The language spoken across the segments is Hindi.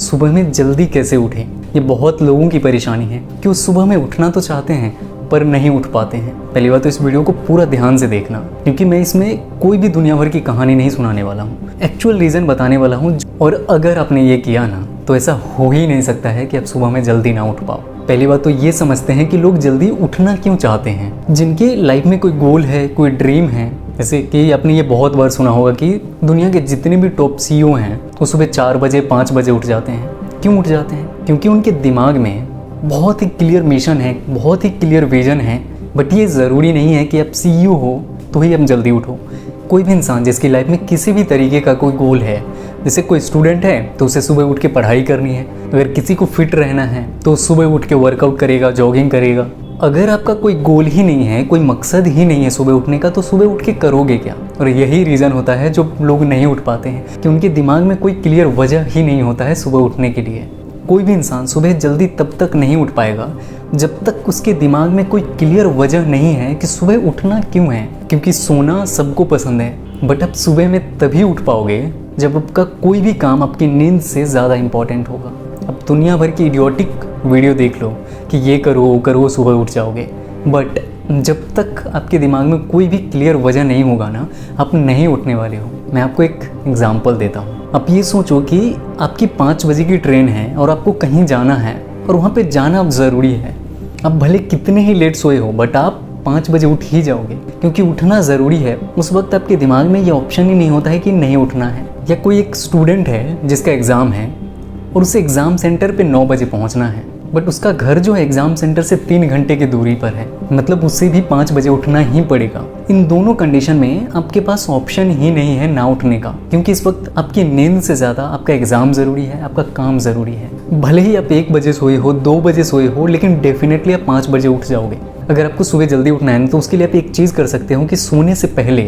सुबह में जल्दी कैसे उठें। ये बहुत लोगों की परेशानी है कि वो सुबह में उठना तो चाहते हैं पर नहीं उठ पाते हैं। पहली बात तो इस वीडियो को पूरा ध्यान से देखना, क्योंकि मैं इसमें कोई भी दुनिया भर की कहानी नहीं सुनाने वाला हूँ, एक्चुअल रीज़न बताने वाला हूँ। और अगर आपने ये किया ना तो ऐसा हो ही नहीं सकता है कि आप सुबह में जल्दी ना उठ पाओ। पहली बात तो ये समझते हैं कि लोग जल्दी उठना क्यों चाहते हैं। जिनके लाइफ में कोई गोल है, कोई ड्रीम है, जैसे कि आपने ये बहुत बार सुना होगा कि दुनिया के जितने भी टॉप CEO हैं वो सुबह 4 बजे 5 बजे उठ जाते हैं। क्यों उठ जाते हैं? क्योंकि उनके दिमाग में बहुत ही क्लियर मिशन है, बहुत ही क्लियर विजन है। बट ये ज़रूरी नहीं है कि आप CEO हो तो ही आप जल्दी उठो। कोई भी इंसान जिसकी लाइफ में किसी भी तरीके का कोई गोल है, जैसे कोई स्टूडेंट है तो उसे सुबह उठ के पढ़ाई करनी है, अगर किसी को फिट रहना है तो सुबह उठ के वर्कआउट करेगा, जॉगिंग करेगा। अगर आपका कोई गोल ही नहीं है, कोई मकसद ही नहीं है सुबह उठने का, तो सुबह उठ के करोगे क्या? और यही रीज़न होता है जो लोग नहीं उठ पाते हैं कि उनके दिमाग में कोई क्लियर वजह ही नहीं होता है सुबह उठने के लिए। कोई भी इंसान सुबह जल्दी तब तक नहीं उठ पाएगा जब तक उसके दिमाग में कोई क्लियर वजह नहीं है कि सुबह उठना क्यों है। क्योंकि सोना सबको पसंद है, बट आप सुबह में तभी उठ पाओगे जब आपका कोई भी काम आपकी नींद से ज़्यादा इम्पॉर्टेंट होगा। अब दुनिया भर की इडियोटिक वीडियो देख लो कि ये करो वो करो, सुबह उठ जाओगे, बट जब तक आपके दिमाग में कोई भी क्लियर वजह नहीं होगा ना, आप नहीं उठने वाले हो। मैं आपको एक एग्जांपल देता हूँ। आप ये सोचो कि आपकी 5 बजे की ट्रेन है और आपको कहीं जाना है और वहाँ पे जाना अब ज़रूरी है। आप भले कितने ही लेट सोए हो बट आप 5 बजे उठ ही जाओगे, क्योंकि उठना ज़रूरी है। उस वक्त आपके दिमाग में ये ऑप्शन ही नहीं होता है कि नहीं उठना है। या कोई एक स्टूडेंट है जिसका एग्ज़ाम है और उसे एग्ज़ाम सेंटर पे 9 बजे पहुंचना है, बट उसका घर जो है एग्ज़ाम सेंटर से 3 घंटे की दूरी पर है, मतलब उससे भी 5 बजे उठना ही पड़ेगा। इन दोनों कंडीशन में आपके पास ऑप्शन ही नहीं है ना उठने का, क्योंकि इस वक्त आपकी नींद से ज़्यादा आपका एग्ज़ाम ज़रूरी है, आपका काम ज़रूरी है। भले ही आप 1 बजे सोए हो, 2 बजे सोए हो, लेकिन डेफिनेटली आप 5 बजे उठ जाओगे। अगर आपको सुबह जल्दी उठना है तो उसके लिए आप एक चीज़ कर सकते हो कि सोने से पहले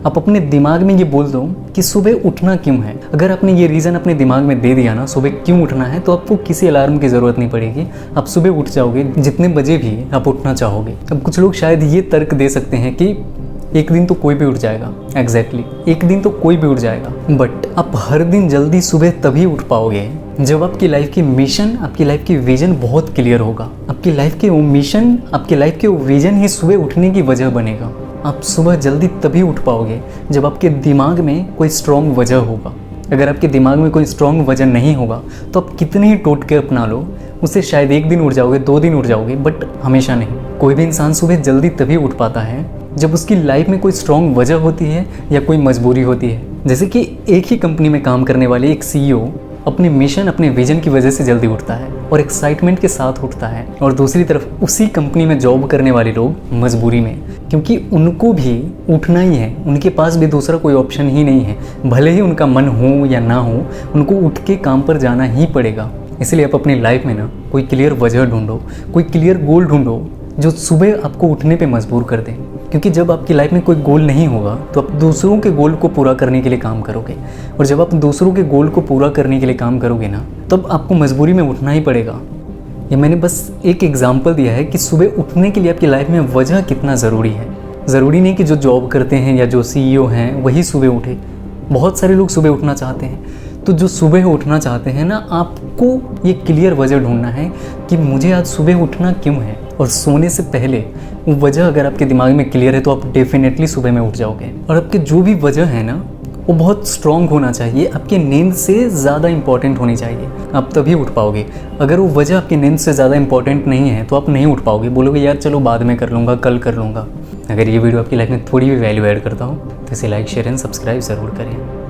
आप अपने दिमाग में ये बोल दो कि सुबह उठना क्यों है। अगर आपने ये रीज़न अपने दिमाग में दे दिया ना सुबह क्यों उठना है, तो आपको किसी अलार्म की ज़रूरत नहीं पड़ेगी। आप सुबह उठ जाओगे जितने बजे भी आप उठना चाहोगे। अब कुछ लोग शायद ये तर्क दे सकते हैं कि एक दिन तो कोई भी उठ जाएगा। एग्जैक्टली, एक दिन तो कोई भी उठ जाएगा, बट आप हर दिन जल्दी सुबह तभी उठ पाओगे जब आपकी लाइफ की मिशन, आपकी लाइफ की विजन बहुत क्लियर होगा। आपकी लाइफ के वो मिशन, आपकी लाइफ के वो विजन ही सुबह उठने की वजह बनेगा। आप सुबह जल्दी तभी उठ पाओगे जब आपके दिमाग में कोई स्ट्रॉन्ग वजह होगा। अगर आपके दिमाग में कोई स्ट्रॉन्ग वजह नहीं होगा तो आप कितने ही टोटके अपना लो, उससे शायद एक दिन उठ जाओगे, 2 दिन उठ जाओगे, बट हमेशा नहीं। कोई भी इंसान सुबह जल्दी तभी उठ पाता है जब उसकी लाइफ में कोई स्ट्रॉन्ग वजह होती है या कोई मजबूरी होती है। जैसे कि एक ही कंपनी में काम करने वाले एक CEO अपने मिशन, अपने विजन की वजह से जल्दी उठता है और एक्साइटमेंट के साथ उठता है, और दूसरी तरफ उसी कंपनी में जॉब करने वाले लोग मजबूरी में, क्योंकि उनको भी उठना ही है, उनके पास भी दूसरा कोई ऑप्शन ही नहीं है। भले ही उनका मन हो या ना हो, उनको उठ के काम पर जाना ही पड़ेगा। इसलिए आप अपनी लाइफ में ना कोई क्लियर वजह ढूंढो, कोई क्लियर गोल ढूंढो जो सुबह आपको उठने पे मजबूर कर दे। क्योंकि जब आपकी लाइफ में कोई गोल नहीं होगा तो आप दूसरों के गोल को पूरा करने के लिए काम करोगे, और जब आप दूसरों के गोल को पूरा करने के लिए काम करोगे ना, तब आपको मजबूरी में उठना ही पड़ेगा। ये मैंने बस एक एग्जांपल दिया है कि सुबह उठने के लिए आपकी लाइफ में वजह कितना ज़रूरी है। ज़रूरी नहीं कि जो जॉब करते हैं या जो CEO हैं वही सुबह उठे। बहुत सारे लोग सुबह उठना चाहते हैं, तो जो सुबह उठना चाहते हैं ना, आपको ये क्लियर वजह ढूंढना है कि मुझे आज सुबह उठना क्यों है। और सोने से पहले वो वजह अगर आपके दिमाग में क्लियर है तो आप डेफिनेटली सुबह में उठ जाओगे। और आपके जो भी वजह है ना वो बहुत स्ट्रॉन्ग होना चाहिए, आपके नींद से ज़्यादा इंपॉर्टेंट होनी चाहिए, आप तभी उठ पाओगे। अगर वो वजह आपकी नींद से ज़्यादा इंपॉर्टेंट नहीं है तो आप नहीं उठ पाओगे, बोलोगे यार चलो बाद में कर लूँगा, कल कर लूँगा। अगर ये वीडियो आपकी लाइफ में थोड़ी भी वैल्यू ऐड करता हो तो इसे लाइक, शेयर एंड सब्सक्राइब ज़रूर करें।